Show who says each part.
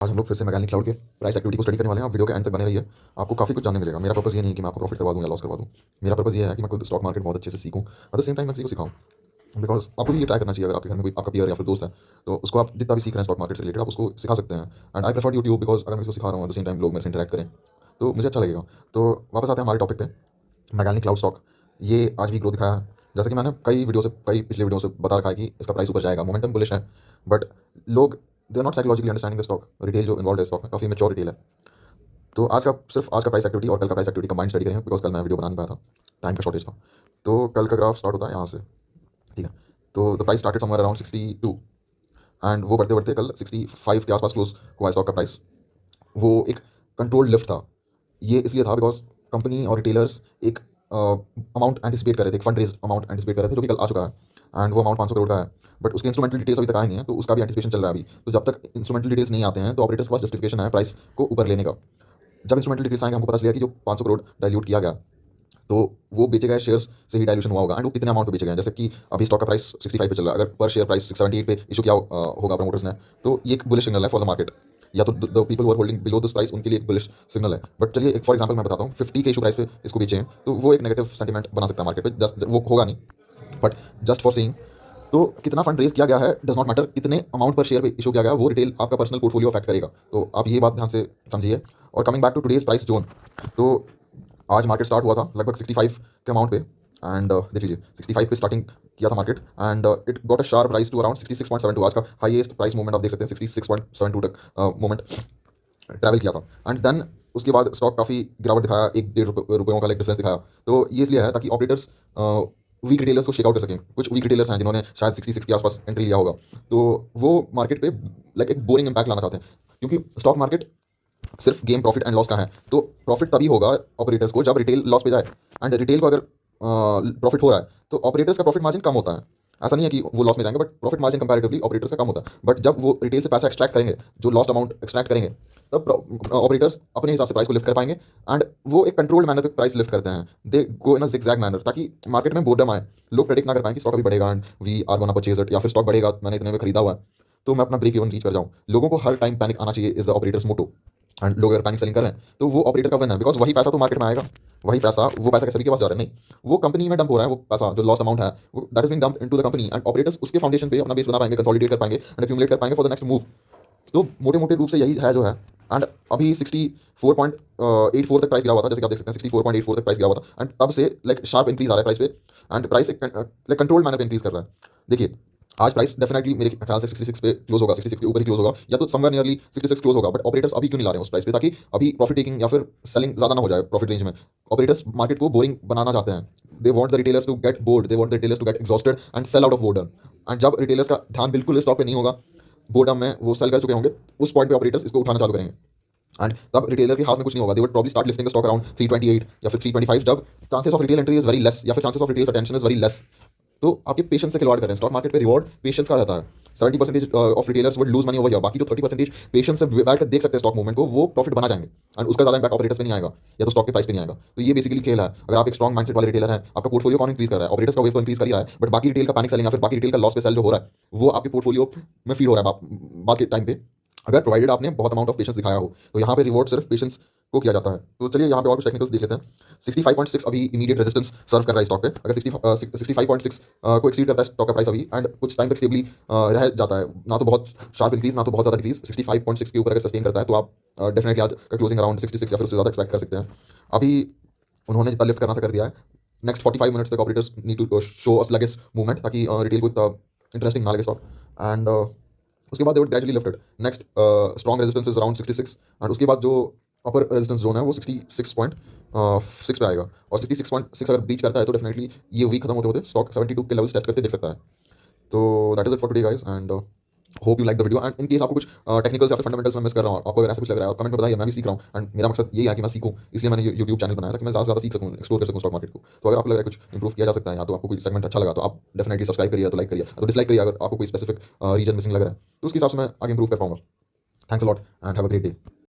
Speaker 1: आज हम लोग फिर से मैगेनिक क्लाउड के प्राइस एक्टिविटी को स्टडी करने वाले हैं। आप वीडियो के एंड तक बने रहिए, आपको काफ़ी कुछ जानने मिलेगा। मेरा पर्पस ये नहीं है कि मैं आपको प्रॉफिट करवा दूँ या लॉस करवा दूँ। मेरा पर्पस ये है कि मैं खुद स्टॉक मार्केट बहुत अच्छे से सीखूँ, एट द सेम टाइम मैं किसी को सिखाऊँ। बिकॉज आपको भी ये ट्राई करना चाहिए। अगर आपके घर में कोई आपका पीयर या फिर दोस्त है, तो उसको आप जितना भी सीख रहे हैं स्टॉक मार्केट से रिलेटेड, आप उसको सिखा सकते हैं। And I prefer YouTube, because अगर मैं किसी को सिखा रहा हूँ एट द सेम टाइम लोग मेरे से इंटरेक्ट करें, तो मुझे अच्छा लगेगा। तो वापस आते हैं हमारे टॉपिक पे, मैगेनिक क्लाउड स्टॉक। ये आज भी ग्रोथ दिखाया है। जैसे कि मैंने कई पिछले वीडियो से बता रखा है कि इसका प्राइस ऊपर जाएगा, मोमेंटम बुलिश है। बट लोग they are not psychologically understanding the stock. Retail जो इन्वॉल्व है स्टॉक में, काफ़ी मेच्योर रिटेल है। तो आज का प्राइस एक्टिविटी और कल का प्राइस एक्टिविटी कंबाइंड स्टडी करेंगे, बिकॉज कल मैं वीडियो बना नहीं पाया था, टाइम का शॉर्टेज था। तो कल का ग्राफ स्टार्ट होता है यहाँ से, ठीक है। तो the price started somewhere around 62 and वो बढ़ते बढ़ते कल 65 के आसपास क्लोज हुआ स्टॉक का प्राइस। वो एक कंट्रोल्ड लिफ्ट था। ये इसलिए था बिकॉज कंपनी और रिटेलर्स एक अमाउंट एंटिसिपेट कर रहे थे, एक फंड रेज अमाउंट एंटिसिपेट कर रहे थे, जो कि कल आ चुका है। एंड वो अमाउंट 500 करोड़ का है। बट उसके इंस्ट्रूमेंटल डिटेल्स अभी तक आए नहीं है, तो उसका भी एंटिसिपेशन चल रहा है अभी। तो जब तक इंस्ट्रूमेंटल डिटेल्स नहीं आते हैं, तो ऑपरेटर्स के पास जस्टिफिकेशन है प्राइस को ऊपर लेने का। जब इंस्ट्रूमेंटल डिटेल्स आएंगे, हमको पता चलेगा कि जो 500 करोड़ डाइल्यूट किया गया, तो वो बेचे गए शेयर्स से ही डाइल्यूशन हुआ होगा। एंड वो कितने अमाउंट पे बेचे गए हैं, जैसे कि अभी स्टॉक का प्राइस 65 पे चल रहा है। अगर पर शेयर प्राइस 678 पे इशू किया होगा प्रमोटर्स ने, तो ये एक बुलिश सिग्नल है फॉर द मार्केट। या तो the people who are holding below this price, उनके लिए एक बुलिश सिग्नल है। बट चलिए एक फॉर एग्जांपल मैं बताता हूँ, 50 के इशू प्राइस पे इसको बेचे हैं, तो वो एक नेगेटिव सेंटीमेंट बना सकता है मार्केट पे। जस्ट वो होगा नहीं, बट जस्ट फॉर सेइंग। तो कितना फंड रेज किया गया है डज नॉट मैटर, कितने अमाउंट पर शेयर पे इशू किया गया, वो रिटेल आपका पर्सनल पोर्टफोलियो अफेक्ट करेगा। तो आप ये बात ध्यान से समझिए। और coming back to today's price zone, तो आज मार्केट स्टार्ट हुआ था लगभग 65 के अमाउंट पे। एंड देख लीजिए 65 पे स्टार्टिंग किया था market, and it got a sharp price to around 66.72। आज का हाईएस्ट प्राइस मूवमेंट आप देख सकते हैं, 66.72 तक मूवमेंट ट्रैवल किया था। एंड देन उसके बाद स्टॉक काफ़ी गिरावट दिखाया, एक डेढ़ रुपयों का लाइक डिफरेंस दिखाया। तो ये इसलिए है ताकि ऑपरेटर्स वीक रिटेलर्स को शेकआउट कर सकें। कुछ वीक रिटेलर्स हैं जिन्होंने शायद 66 के आसपास एंट्री लिया होगा, तो वो मार्केट पे लाइक एक बोरिंग इम्पैक्ट लाना चाहते हैं। क्योंकि स्टॉक मार्केट सिर्फ गेम प्रॉफिट एंड लॉस का है। तो प्रॉफिट तभी होगा ऑपरेटर्स को जब रिटेल लॉस पे जाए, एंड रिटेल को अगर प्रॉफिट हो रहा है, तो ऑपरेटर्स का प्रॉफिट मार्जिन कम होता है। ऐसा नहीं है कि वो लॉस में जाएंगे, but profit margin comparatively operators का कम होता है। बट जब वो रिटेल से पैसा एक्सट्रैक्ट करेंगे, जो लॉस्ट अमाउंट एक्सट्रैक्ट करेंगे, तब ऑपरेटर्स अपने हिसाब से प्राइस को लिफ्ट कर पाएंगे। एंड वो एक कंट्रोल्ड मैनर पे प्राइस लिफ्ट करते हैं, दे गो इन अ जिगजैग मैनर, ताकि मार्केट में बोर्डम आए, लोग प्रेडिक्ट ना कर पाएं कि स्टॉक अभी बढ़ेगा and we are gonna purchase it, या फिर स्टॉक बढ़ेगा मैंने इतने में खरीदा हुआ है तो मैं अपना ब्रेक इवन रीच कर जाऊँ। लोगों को हर टाइम पैनिक आना चाहिए, is the operator's motto. And लोग अगर पैनिक सेलिंग कर रहे हैं, तो वो ऑपरेटर का विन है, बिकॉज वही पैसा तो मार्केट में आएगा। वही पैसा, वो पैसा सभी के पास जा रहा है, नहीं, वो कंपनी में डंप हो रहा है। वो पैसा जो लॉस अमाउंट है, वो that is being dumped into the company, and operators उसके फाउंडेशन पे अपना बेस बना पाएंगे, कंसोलिडेट कर पाएंगे एंड एक्यूमुलेट कर पाएंगे फॉर द नेक्स्ट मूव। तो मोटे मोटे रूप से यही है जो है। एंड अभी 64.84 तक प्राइस गिरा हुआ था, जैसे कि आप देख सकते हैं 64.84 तक प्राइस गिरा हुआ था। एंड तब से लाइक शार्प इंक्रीज आ रहा है प्राइस पे, एंड प्राइस एक लाइक कंट्रोल्ड मैनर पे इंक्रीज कर रहा है। देखिए आज प्राइस डेफिनेटली मेरे ख्याल से 66 पे क्लोज होगा, 66 के ऊपर ही क्लोज होगा, या तो समवेयर नियरली 66 क्लोज होगा। बट ऑपरेटर्स अभी क्यों नहीं ला रहे हैं उस प्राइस पे, ताकि अभी प्रॉफिट टेकिंग या फिर सेलिंग ज़्यादा ना हो जाए प्रॉफिट रेंज में। ऑपरेटर्स मार्केट को बोरिंग बनाना चाहते हैं। They want the retailers to get bored, they want the retailers to get exhausted and sell out of boredom. And जब रिटेलर्स का ध्यान बिल्कुल स्टॉक पे नहीं होगा, बोर्डम में वो सेल कर चुके होंगे, उस पॉइंट पे ऑपरेटर्स इसको उठाना चालू करेंगे। एंड तब रिटेलर के हाथ में कुछ नहीं होगा, they would probably start lifting the stock around 328 या फिर 325, जब chances of retail entry is very less, या फिर chances of retail attention is very less. तो आपके पेशेंस से खिलवाड़ कर रहे हैं। स्टॉक मार्केट पे रिवॉर्ड पेशेंस का रहता है। 70% of retailers would lose money over here, बाकी जो 30% पेशेंस से बैठ कर देख सकते हैं स्टॉक मूवमेंट को, वो प्रॉफिट बना जाएंगे। एंड उसका ज़्यादा इम्पैक्ट ऑपरेटर्स पे नहीं आएगा, या तो स्टॉक के प्राइस पे नहीं आएगा। तो ये बेसिकली खेल है। अगर आप एक स्ट्रॉन्ग माइंडसेट वाले रिटेलर हैं, आपका पोर्टफोलियो कौन इंक्रीज कर रहा है, ऑपरेटर्स का वेव तो इंक्रीज कर ही रहा है, बट बाकी रिटेल का पैनिक सेलिंग या फिर बाकी रिटेल का लॉस पे सेल जो हो रहा है, वो आपके पोर्टफोलियो में फीड हो रहा है बाद के टाइम पे, अगर प्रोवाइडेड आपने बहुत अमाउंट ऑफ पेशेंस दिखाया हो। तो यहाँ पे रिवॉर्ड सिर्फ पेशेंस को किया जाता है। तो चलिए यहाँ पे और कुछ टेक्निकल्स देख लेते हैं। 65.6 अभी इमीडिएट रेजिस्टेंस सर्व कर रहा है स्टॉक पे। अगर 65.6 को एक्सीड करता है स्टॉक का प्राइस अभी, एंड कुछ टाइम तक स्टेबली रह जाता है, ना तो बहुत शार्प इंक्रीज ना तो बहुत ज़्यादा डिक्रीज, 65.6 के ऊपर अगर सस्टेन करता है, तो आप डेफिनेटली आज का क्लोजिंग अराउंड 66 या फिर उससे ज़्यादा एक्सपेक्ट कर सकते हैं। अभी उन्होंने जितना लिफ्ट करना था कर दिया है। नेक्स्ट 45 मिनट्स तक operators need to show a sluggish movement, ताकि रिटेल को इतना इंटरेस्टिंग ना लगे स्टॉक। एंड उसके बाद they would gradually lifted. Next strong resistance is around 66, and उसके बाद जो अपर रेजिस्टेंस जोन है वो 66.6 पे आएगा। और 66.6 अगर ब्रीच करता है, तो डेफिनेटली ये वीक खत्म होते होते स्टॉक 72 के लेवल्स टेस्ट करते देख सकता है। तो that is it for today guys, and hope you like the video. And in case आपको कुछ टेक्निकल्स या फिर फंडामेंटल्स में मिस कर रहा हूँ, आपको अगर ऐसा कुछ लग रहा है, आप कमेंट में बताइए। मैं भी सीख रहा हूँ, एंड मेरा मकसद यही है कि मैं सीखूँ, इसलिए मैंने यूट्यूब चैनल बनाया, ताकि मैं ज़्यादा से ज़्यादा सीख सकूँ, एक्सप्लोर कर सकूँ स्टॉक मार्केट को। तो अगर आपको लग रहा है कुछ इंप्रूव किया जा सकता है, या तो आपको कोई सेगमेंट अच्छा लगा, तो आप डेफिनेटली सब्सक्राइब करिए, तो लाइक करिए, तो डिसलाइक करिए अगर आपको कोई स्पेसिफिक रीजन मिसिंग लग रहा है, तो उसके हिसाब से मैं आगे इंप्रूव कर पाऊंगा। Thanks a lot and have a great day.